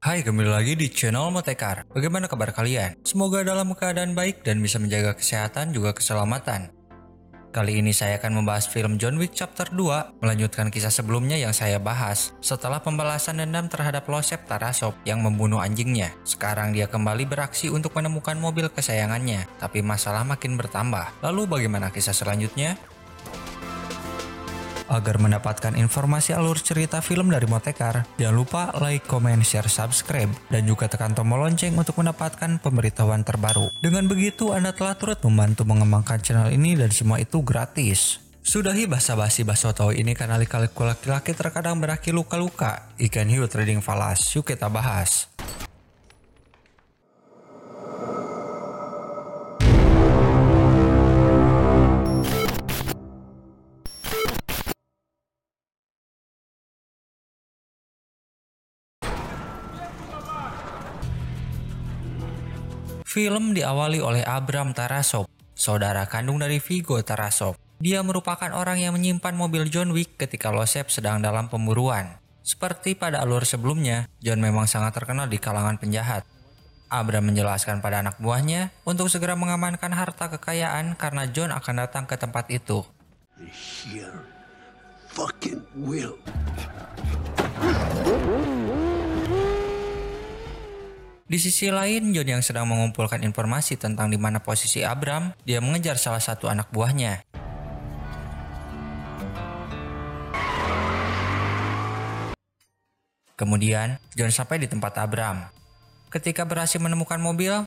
Hai, kembali lagi di channel Motekar. Bagaimana kabar kalian? Semoga dalam keadaan baik dan bisa menjaga kesehatan juga keselamatan. Kali ini saya akan membahas film John Wick Chapter 2, melanjutkan kisah sebelumnya yang saya bahas. Setelah pembalasan dendam terhadap Losep Tarasov yang membunuh anjingnya, sekarang dia kembali beraksi untuk menemukan mobil kesayangannya, tapi masalah makin bertambah. Lalu bagaimana kisah selanjutnya? Agar mendapatkan informasi alur cerita film dari Motekar, jangan lupa like, comment, share, subscribe, dan juga tekan tombol lonceng untuk mendapatkan pemberitahuan terbaru. Dengan begitu, Anda telah turut membantu mengembangkan channel ini dan semua itu gratis. Sudahi basa-basi basoto ini karena lika-liku laki-laki terkadang berakhir luka-luka. Ikan hiu trading falas, yuk kita bahas. Film diawali oleh Abram Tarasov, saudara kandung dari Viggo Tarasov. Dia merupakan orang yang menyimpan mobil John Wick ketika Losep sedang dalam pemburuan. Seperti pada alur sebelumnya, John memang sangat terkenal di kalangan penjahat. Abram menjelaskan pada anak buahnya untuk segera mengamankan harta kekayaan karena John akan datang ke tempat itu. The sheer fucking will. Di sisi lain, John yang sedang mengumpulkan informasi tentang di mana posisi Abram, dia mengejar salah satu anak buahnya. Kemudian, John sampai di tempat Abram. Ketika berhasil menemukan mobil,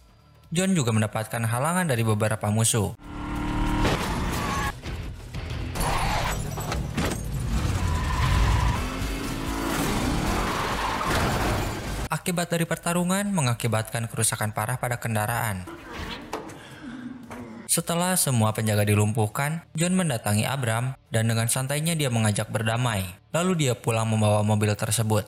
John juga mendapatkan halangan dari beberapa musuh. Akibat dari pertarungan mengakibatkan kerusakan parah pada kendaraan. Setelah semua penjaga dilumpuhkan, John mendatangi Abram dan dengan santainya dia mengajak berdamai. Lalu dia pulang membawa mobil tersebut.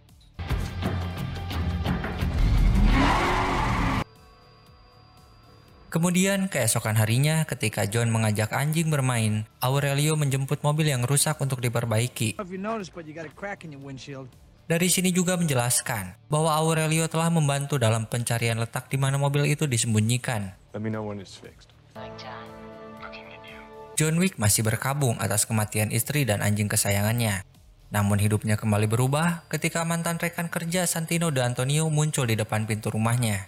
Kemudian keesokan harinya ketika John mengajak anjing bermain, Aurelio menjemput mobil yang rusak untuk diperbaiki. Dari sini juga menjelaskan bahwa Aurelio telah membantu dalam pencarian letak di mana mobil itu disembunyikan. John Wick masih berkabung atas kematian istri dan anjing kesayangannya. Namun hidupnya kembali berubah ketika mantan rekan kerja Santino de Antonio muncul di depan pintu rumahnya.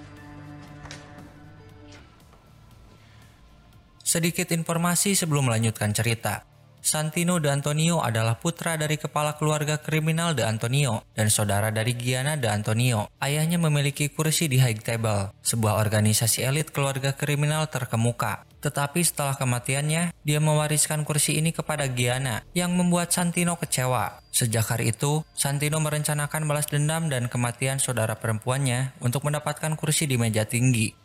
Sedikit informasi sebelum melanjutkan cerita. Santino de Antonio adalah putra dari kepala keluarga kriminal de Antonio dan saudara dari Gianna de Antonio. Ayahnya memiliki kursi di High Table, sebuah organisasi elit keluarga kriminal terkemuka. Tetapi setelah kematiannya, dia mewariskan kursi ini kepada Gianna yang membuat Santino kecewa. Sejak hari itu, Santino merencanakan balas dendam dan kematian saudara perempuannya untuk mendapatkan kursi di meja tinggi.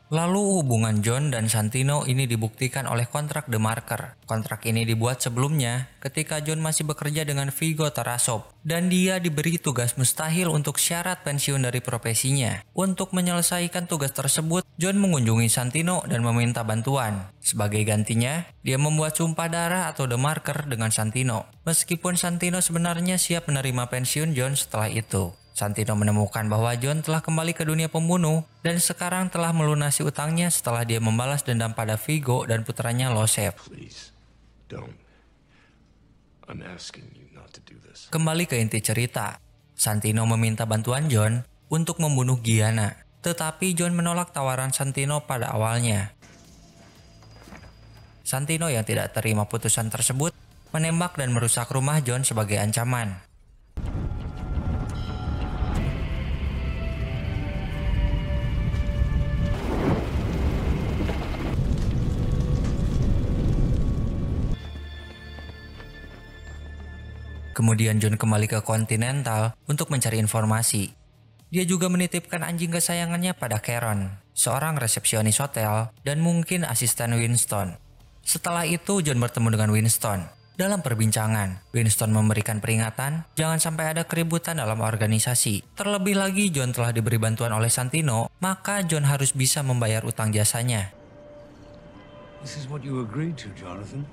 Lalu hubungan John dan Santino ini dibuktikan oleh kontrak The Marker. Kontrak ini dibuat sebelumnya ketika John masih bekerja dengan Viggo Tarasov dan dia diberi tugas mustahil untuk syarat pensiun dari profesinya. Untuk menyelesaikan tugas tersebut, John mengunjungi Santino dan meminta bantuan. Sebagai gantinya, dia membuat sumpah darah atau The Marker dengan Santino. Meskipun Santino sebenarnya siap menerima pensiun John setelah itu. Santino menemukan bahwa John telah kembali ke dunia pembunuh dan sekarang telah melunasi utangnya setelah dia membalas dendam pada Viggo dan putranya Losep. Kembali ke inti cerita, Santino meminta bantuan John untuk membunuh Gianna, tetapi John menolak tawaran Santino pada awalnya. Santino yang tidak terima putusan tersebut menembak dan merusak rumah John sebagai ancaman. Kemudian John kembali ke Continental untuk mencari informasi. Dia juga menitipkan anjing kesayangannya pada Karen, seorang resepsionis hotel dan mungkin asisten Winston. Setelah itu John bertemu dengan Winston. Dalam perbincangan, Winston memberikan peringatan jangan sampai ada keributan dalam organisasi. Terlebih lagi John telah diberi bantuan oleh Santino, maka John harus bisa membayar utang jasanya. This is what you agreed to, Jonathan.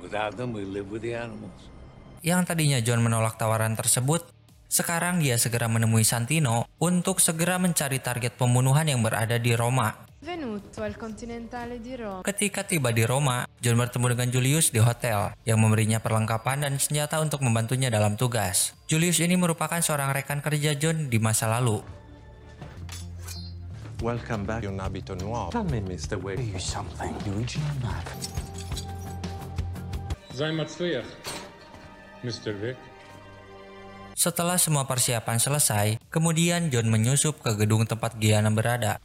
Without them, we live with the animals. Yang tadinya John menolak tawaran tersebut, Sekarang dia segera menemui Santino untuk segera mencari target pembunuhan yang berada di Roma. Venuto al Continentale di Roma. Ketika tiba di Roma, John bertemu dengan Julius di hotel yang memberinya perlengkapan dan senjata untuk membantunya dalam tugas. Julius ini merupakan seorang rekan kerja John di masa lalu. Welcome back, un abito nuovo. Tell me, Mr. Wade. You something, Luigi or not? Zajmacujesz, Mr. Vic. Setelah semua persiapan selesai, kemudian John menyusup ke gedung tempat Gianna berada.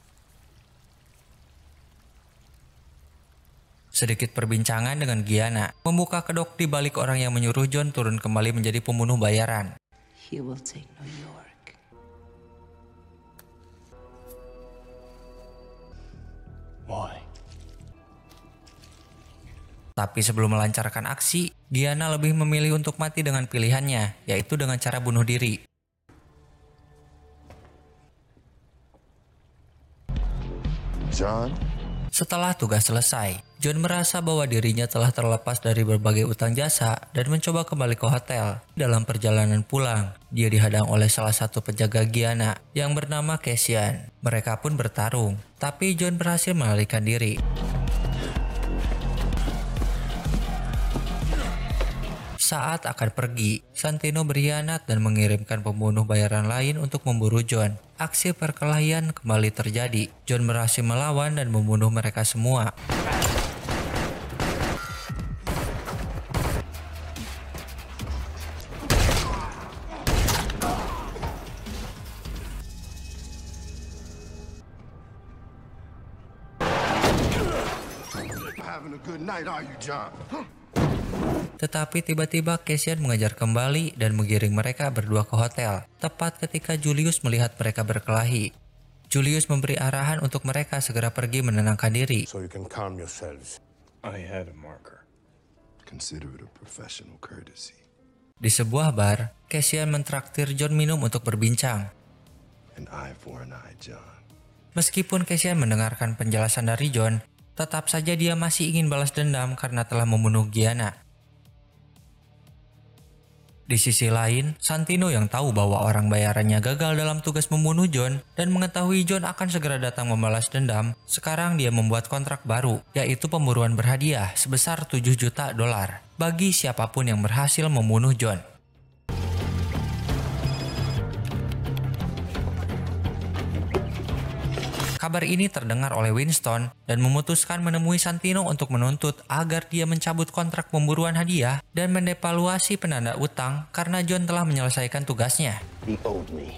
Sedikit perbincangan dengan Gianna membuka kedok di balik orang yang menyuruh John turun kembali menjadi pembunuh bayaran. He will take New York. Why? Tapi sebelum melancarkan aksi, Gianna lebih memilih untuk mati dengan pilihannya, yaitu dengan cara bunuh diri. John? Setelah tugas selesai, John merasa bahwa dirinya telah terlepas dari berbagai utang jasa dan mencoba kembali ke hotel. Dalam perjalanan pulang, dia dihadang oleh salah satu penjaga Gianna yang bernama Cassian. Mereka pun bertarung, tapi John berhasil melarikan diri. Saat akan pergi, Santino berkhianat dan mengirimkan pembunuh bayaran lain untuk memburu John. Aksi perkelahian kembali terjadi. John berhasil melawan dan membunuh mereka semua. Having a good night, are you, John? Tetapi tiba-tiba Cassian mengejar kembali dan menggiring mereka berdua ke hotel, tepat ketika Julius melihat mereka berkelahi. Julius memberi arahan untuk mereka segera pergi menenangkan diri. So you can calm yourselves. I had a marker. Consider it a professional courtesy. Di sebuah bar, Cassian mentraktir John minum untuk berbincang. An eye for an eye, John. Meskipun Cassian mendengarkan penjelasan dari John, tetap saja dia masih ingin balas dendam karena telah membunuh Gianna. Di sisi lain, Santino yang tahu bahwa orang bayarannya gagal dalam tugas membunuh John dan mengetahui John akan segera datang membalas dendam, sekarang dia membuat kontrak baru, yaitu pemburuan berhadiah sebesar $7 juta bagi siapapun yang berhasil membunuh John. Kabar ini terdengar oleh Winston dan memutuskan menemui Santino untuk menuntut agar dia mencabut kontrak pemburuan hadiah dan mendevaluasi penanda utang karena John telah menyelesaikan tugasnya. He owed me.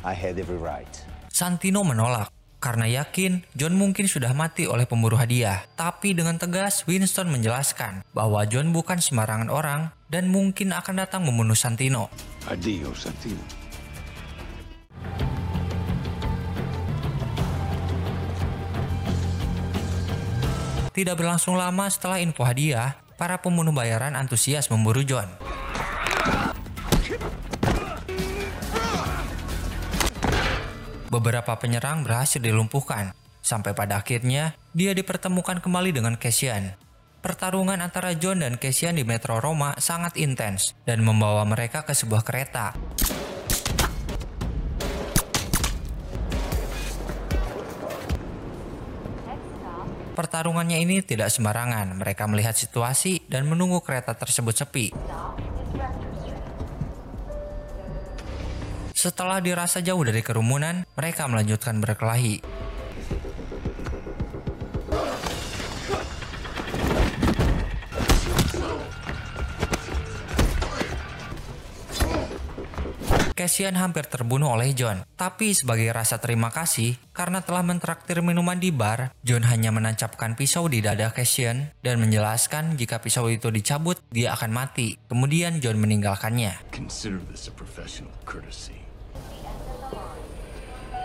I had every right. Santino menolak karena yakin John mungkin sudah mati oleh pemburu hadiah. Tapi dengan tegas Winston menjelaskan bahwa John bukan sembarangan orang dan mungkin akan datang membunuh Santino. Addio, Santino. Tidak berlangsung lama setelah info hadiah, para pembunuh bayaran antusias memburu John. Beberapa penyerang berhasil dilumpuhkan, sampai pada akhirnya dia dipertemukan kembali dengan Cassian. Pertarungan antara John dan Cassian di Metro Roma sangat intens dan membawa mereka ke sebuah kereta. Pertarungannya ini tidak sembarangan. Mereka melihat situasi dan menunggu kereta tersebut sepi. Setelah dirasa jauh dari kerumunan, mereka melanjutkan berkelahi. Cassian hampir terbunuh oleh John, tapi sebagai rasa terima kasih karena telah mentraktir minuman di bar, John hanya menancapkan pisau di dada Cassian dan menjelaskan jika pisau itu dicabut, dia akan mati. Kemudian John meninggalkannya. Consider this a professional courtesy.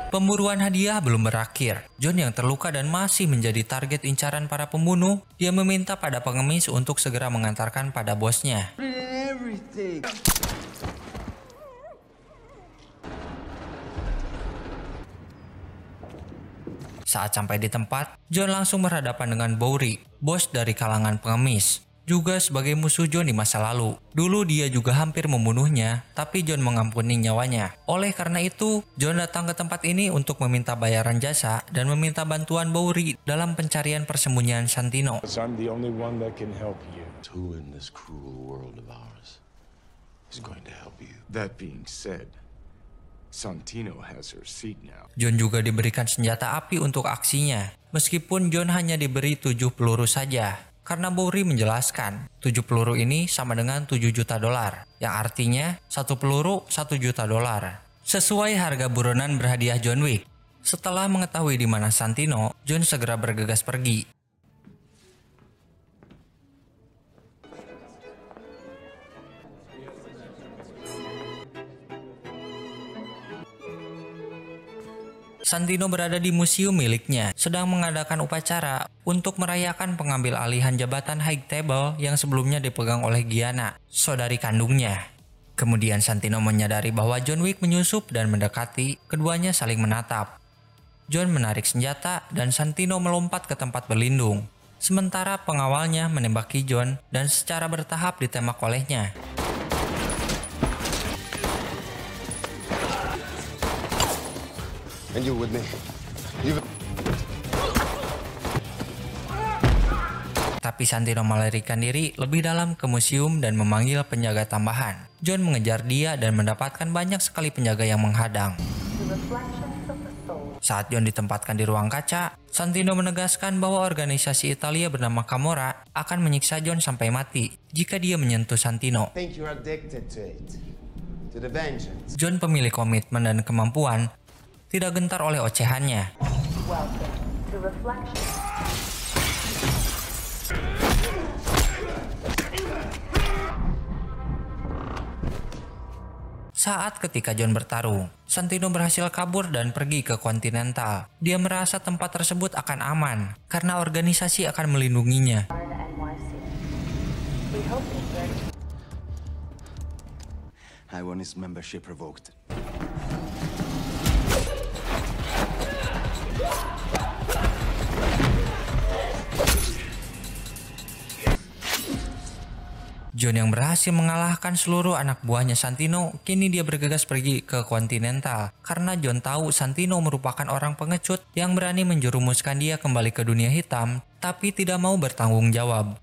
Pemburuan hadiah belum berakhir. John yang terluka dan masih menjadi target incaran para pembunuh, dia meminta pada pengemis untuk segera mengantarkan pada bosnya. Saat sampai di tempat, John langsung berhadapan dengan Bowery, bos dari kalangan pengemis. juga sebagai musuh John di masa lalu. Dulu dia juga hampir membunuhnya, tapi John mengampuni nyawanya. Oleh karena itu, John datang ke tempat ini untuk meminta bayaran jasa dan meminta bantuan Bowery dalam pencarian persembunyian Santino. I'm the only one that can help you. Who in this cruel world of ours is going to help you? That being said, Santino has her seat now. John juga diberikan senjata api untuk aksinya, meskipun John hanya diberi 7 peluru saja. Karena Bowery menjelaskan, 7 peluru ini sama dengan 7 juta dolar, yang artinya 1 peluru 1 juta dolar. Sesuai harga buronan berhadiah John Wick. Setelah mengetahui di mana Santino, John segera bergegas pergi. Santino berada di museum miliknya, sedang mengadakan upacara untuk merayakan pengambil alihan jabatan High Table yang sebelumnya dipegang oleh Gianna, saudari kandungnya. Kemudian Santino menyadari bahwa John Wick menyusup dan mendekati, keduanya saling menatap. John menarik senjata dan Santino melompat ke tempat berlindung. Sementara pengawalnya menembaki John dan secara bertahap ditembak olehnya. And you with me? Tapi Santino melarikan diri lebih dalam ke museum dan memanggil penjaga tambahan. John mengejar dia dan mendapatkan banyak sekali penjaga yang menghadang. Saat John ditempatkan di ruang kaca, Santino menegaskan bahwa organisasi Italia bernama Camorra akan menyiksa John sampai mati jika dia menyentuh Santino. John pemilik komitmen dan kemampuan, tidak gentar oleh ocehannya. Saat ketika John bertarung, Santino berhasil kabur dan pergi ke Continental. Dia merasa tempat tersebut akan aman karena organisasi akan melindunginya. I want his membership revoked. John yang berhasil mengalahkan seluruh anak buahnya Santino, kini dia bergegas pergi ke Continental karena John tahu Santino merupakan orang pengecut yang berani menjerumuskan dia kembali ke dunia hitam, tapi tidak mau bertanggung jawab.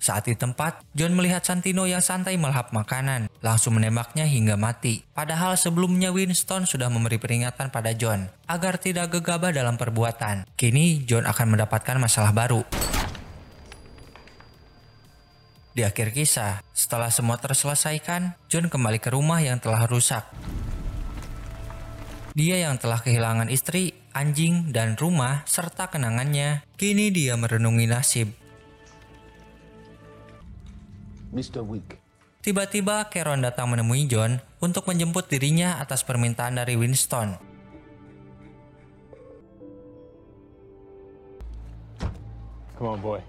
Saat di tempat, John melihat Santino yang santai melahap makanan, langsung menembaknya hingga mati. Padahal sebelumnya Winston sudah memberi peringatan pada John agar tidak gegabah dalam perbuatan. Kini John akan mendapatkan masalah baru. Di akhir kisah, setelah semua terselesaikan, John kembali ke rumah yang telah rusak. Dia yang telah kehilangan istri, anjing, dan rumah, serta kenangannya, kini dia merenungi nasib. Mr. Wick. Tiba-tiba Charon datang menemui John untuk menjemput dirinya atas permintaan dari Winston. Come on, boy.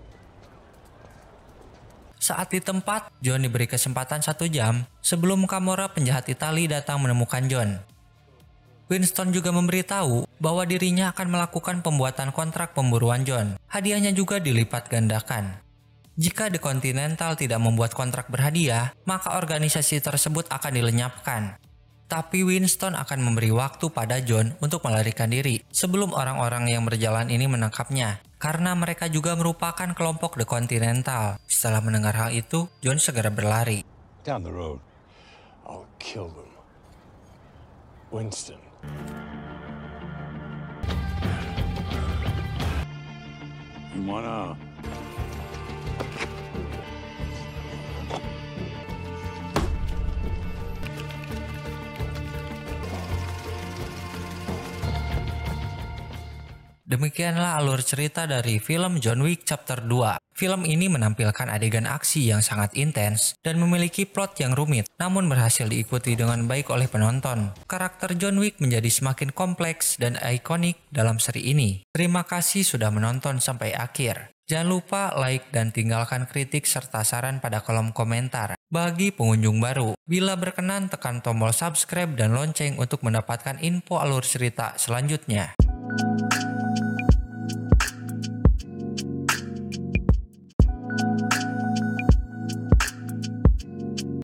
Saat di tempat, John diberi kesempatan 1 jam sebelum Camorra penjahat Itali datang menemukan John. Winston juga memberitahu bahwa dirinya akan melakukan pembuatan kontrak pemburuan John. Hadiahnya juga dilipat gandakan. Jika The Continental tidak membuat kontrak berhadiah, maka organisasi tersebut akan dilenyapkan. Tapi Winston akan memberi waktu pada John untuk melarikan diri sebelum orang-orang yang berjalan ini menangkapnya, karena mereka juga merupakan kelompok The Continental. Setelah mendengar hal itu, John segera berlari. Down the road. I'll kill them. Winston. You wanna... Demikianlah alur cerita dari film John Wick Chapter 2. Film ini menampilkan adegan aksi yang sangat intens dan memiliki plot yang rumit, namun berhasil diikuti dengan baik oleh penonton. Karakter John Wick menjadi semakin kompleks dan ikonik dalam seri ini. Terima kasih sudah menonton sampai akhir. Jangan lupa like dan tinggalkan kritik serta saran pada kolom komentar. Bagi pengunjung baru, bila berkenan tekan tombol subscribe dan lonceng untuk mendapatkan info alur cerita selanjutnya.